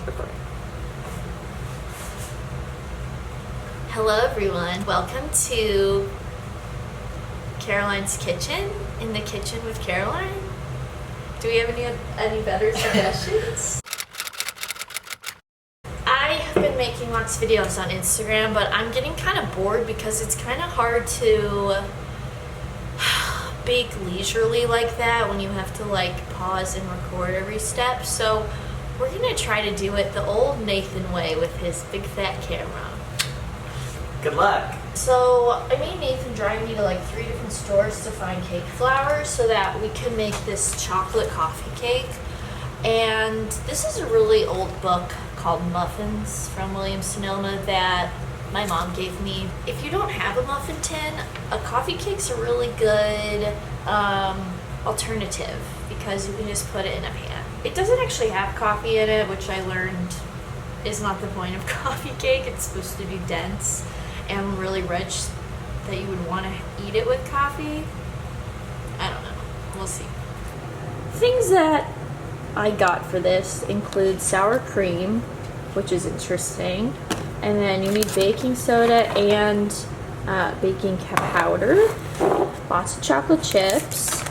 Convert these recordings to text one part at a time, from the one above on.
recording. Hello everyone, welcome to Caroline's Kitchen, in the kitchen with Caroline. Do we have any better suggestions? I have been making lots of videos on Instagram, but I'm getting kind of bored because it's kind of hard to bake leisurely like that when you have to like pause and record every step. So we're gonna try to do it the old Nathan way with his big fat camera. Good luck. So I made Nathan drive me to like 3 different stores to find cake flour so that we can make this chocolate coffee cake. And this is a really old book called Muffins from William Sonoma that my mom gave me. If you don't have a muffin tin, a coffee cake's a really good alternative because you can just put it in a pan. It doesn't actually have coffee in it, which I learned is not the point of coffee cake. It's supposed to be dense and really rich that you would want to eat it with coffee. I don't know. We'll see. Things that I got for this include sour cream, which is interesting, and then you need baking soda and baking powder, lots of chocolate chips,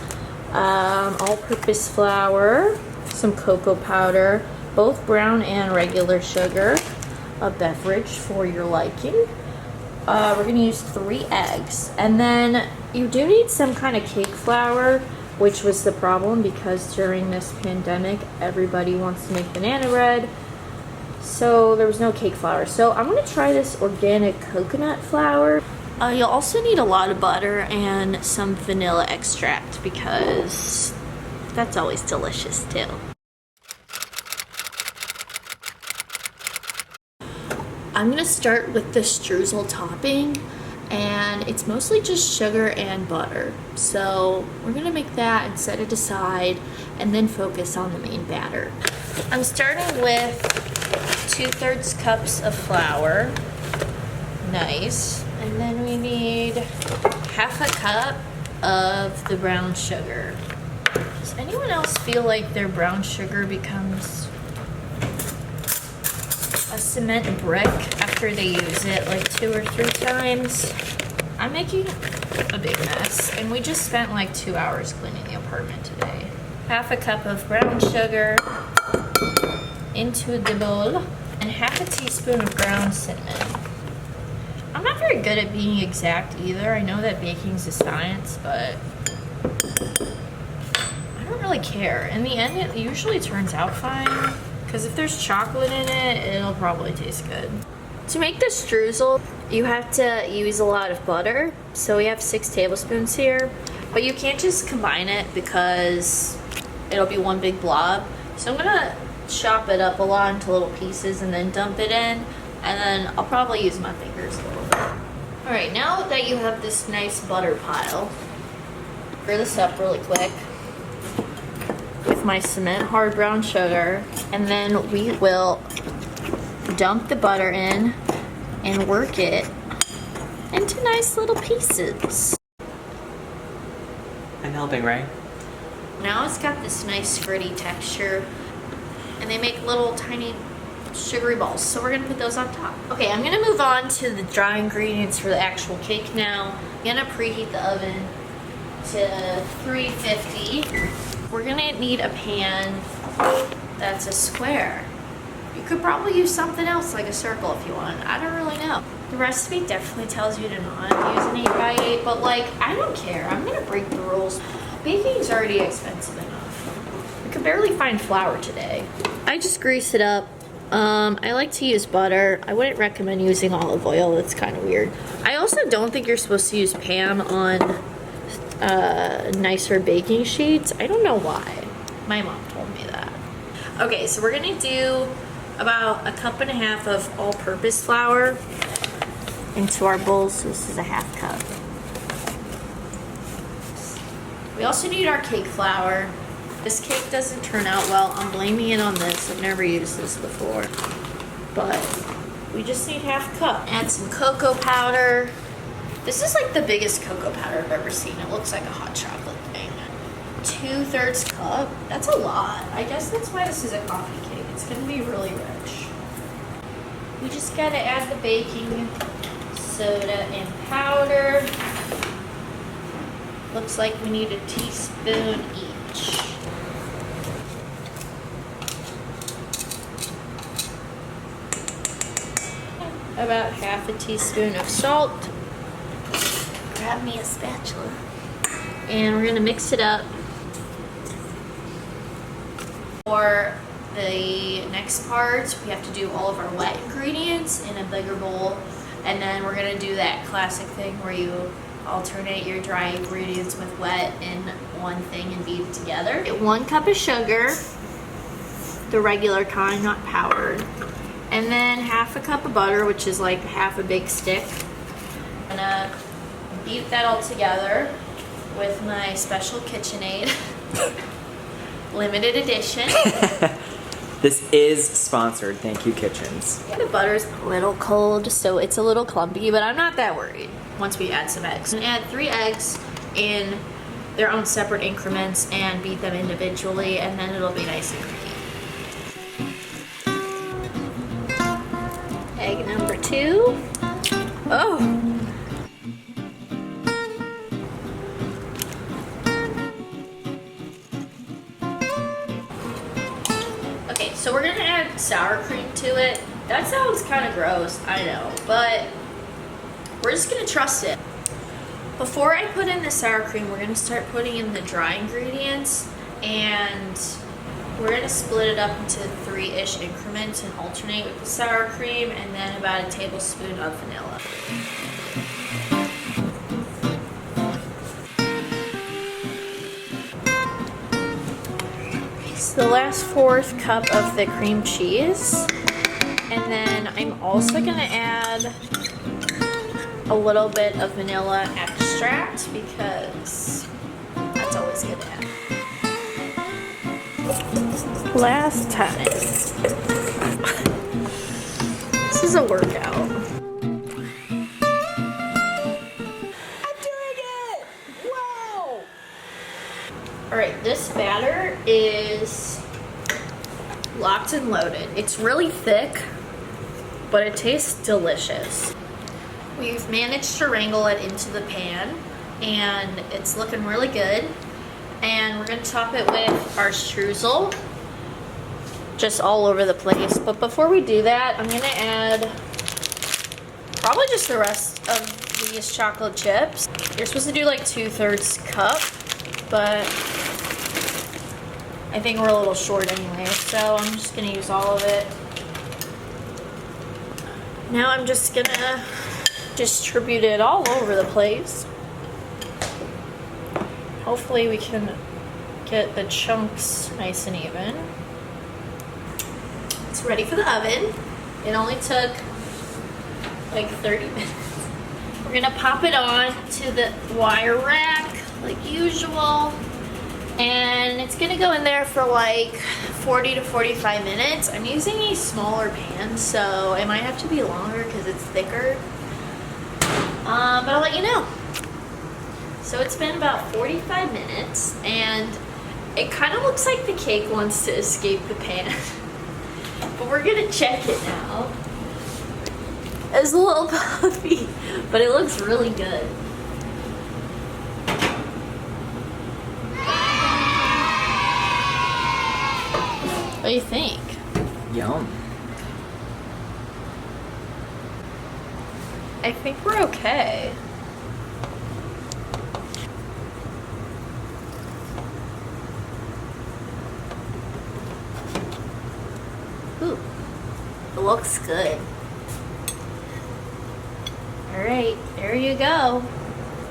all-purpose flour, some cocoa powder, both brown and regular sugar, a beverage for your liking. We're going to use 3 eggs, and then you do need some kind of cake flour, which was the problem because during this pandemic everybody wants to make banana bread, so there was no cake flour. So I'm going to try this organic coconut flour. You'll also need a lot of butter and some vanilla extract because that's always delicious too. I'm going to start with the streusel topping, and it's mostly just sugar and butter. So we're going to make that and set it aside and then focus on the main batter. I'm starting with 2/3 cups of flour. Nice. And then we need 1/2 cup of the brown sugar. Does anyone else feel like their brown sugar becomes a cement brick after they use it like 2 or 3 times? I'm making a big mess, and we just spent like 2 hours cleaning the apartment today. 1/2 cup of brown sugar into the bowl, and 1/2 teaspoon of ground cinnamon. I'm not very good at being exact either. I know that baking's a science, but I don't really care. In the end, it usually turns out fine, because if there's chocolate in it, it'll probably taste good. To make the streusel, you have to use a lot of butter. So we have 6 tablespoons here, but you can't just combine it because it'll be one big blob. So I'm gonna chop it up a lot into little pieces and then dump it in, and then I'll probably use my fingers a little bit. All right, now that you have this nice butter pile, stir this up really quick with my cement hard brown sugar, and then we will dump the butter in and work it into nice little pieces. I'm helping, right? Now it's got this nice gritty texture, and they make little tiny sugary balls, so we're gonna put those on top. Okay, I'm gonna move on to the dry ingredients for the actual cake now. I'm gonna preheat the oven to 350. We're gonna need a pan that's a square. You could probably use something else like a circle if you want. I don't really know. The recipe definitely tells you to not use an 8x8, but like, I don't care. I'm gonna break the rules. Baking's already expensive enough. We could barely find flour today. I just grease it up. I like to use butter. I wouldn't recommend using olive oil. That's kind of weird. I also don't think you're supposed to use Pam on nicer baking sheets. I don't know why. My mom told me that. Okay, so we're gonna do about 1.5 cups of all-purpose flour into our bowl. So this is a 1/2 cup. We also need our cake flour. This cake doesn't turn out well. I'm blaming it on this. I've never used this before. But we just need 1/2 cup. Add some cocoa powder. This is like the biggest cocoa powder I've ever seen. It looks like a hot chocolate thing. 2/3 cup. That's a lot. I guess that's why this is a coffee cake. It's gonna be really rich. We just gotta add the baking soda and powder. Looks like we need a teaspoon each. About half a teaspoon of salt. Grab me a spatula. And we're gonna mix it up. For the next part, we have to do all of our wet ingredients in a bigger bowl. And then we're gonna do that classic thing where you alternate your dry ingredients with wet in one thing and beat it together. Get 1 cup of sugar, the regular kind, not powdered. And then half a cup of butter, which is like half a big stick. I'm gonna beat that all together with my special KitchenAid. Limited edition. This is sponsored. Thank you, Kitchens. The butter's a little cold, so it's a little clumpy, but I'm not that worried once we add some eggs. And add 3 eggs in their own separate increments and beat them individually, and then it'll be nice and creamy. Egg number 2. Oh! Okay, so we're gonna add sour cream to it. That sounds kind of gross, I know, but we're just gonna trust it. Before I put in the sour cream, we're gonna start putting in the dry ingredients, and we're gonna split it up into 3-ish increments and alternate with the sour cream, and then about a tablespoon of vanilla. So the last 4th cup of the cream cheese, and then I'm also gonna add a little bit of vanilla extract because that's always good to add. Last time. This is a workout. I'm doing it! Wow! Alright, this batter is locked and loaded. It's really thick, but it tastes delicious. We've managed to wrangle it into the pan, and it's looking really good. And we're gonna top it with our streusel, just all over the place. But before we do that, I'm gonna add probably just the rest of these chocolate chips. You're supposed to do like 2/3 cup, but I think we're a little short anyway, so I'm just gonna use all of it. Now I'm just gonna distribute it all over the place. Hopefully we can get the chunks nice and even. It's ready for the oven. It only took like 30 minutes. We're gonna pop it on to the wire rack like usual. And it's gonna go in there for like 40 to 45 minutes. I'm using a smaller pan, so it might have to be longer because it's thicker. But I'll let you know. So it's been about 45 minutes, and it kind of looks like the cake wants to escape the pan. But we're gonna check it now. It's a little puffy, but it looks really good. What do you think? Yum. I think we're okay. Ooh, it looks good. All right, there you go.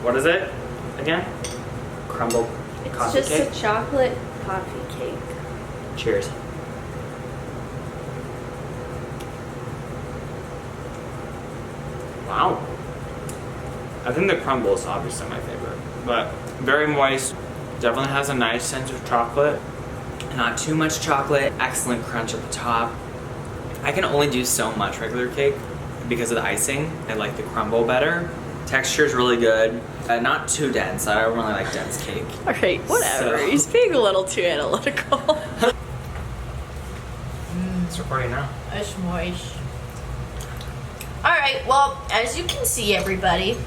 What is it again? Crumble It's coffee just cake? a chocolate coffee cake. Cheers. Wow. I think the crumble is obviously my favorite, but very moist. Definitely has a nice sense of chocolate. Not too much chocolate. Excellent crunch at the top. I can only do so much regular cake because of the icing. I like the crumble better. Texture is really good. Not too dense. I don't really like dense cake. All right, whatever. So- He's being a little too analytical. It's recording now. It's moist. Alright, well, as you can see, everybody,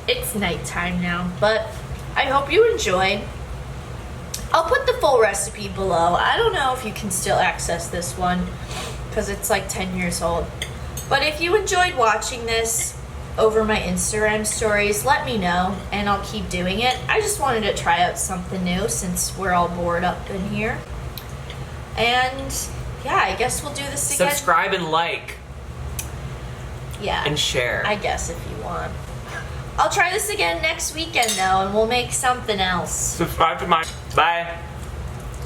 it's nighttime now, but I hope you enjoyed. I'll put the full recipe below. I don't know if you can still access this one because it's like 10 years old. But if you enjoyed watching this over my Instagram stories, let me know and I'll keep doing it. I just wanted to try out something new since we're all bored up in here. And yeah, I guess we'll do this again. Subscribe and like. Yeah. And share. I guess if you want. I'll try this again next weekend though, and we'll make something else. Subscribe to my. Bye.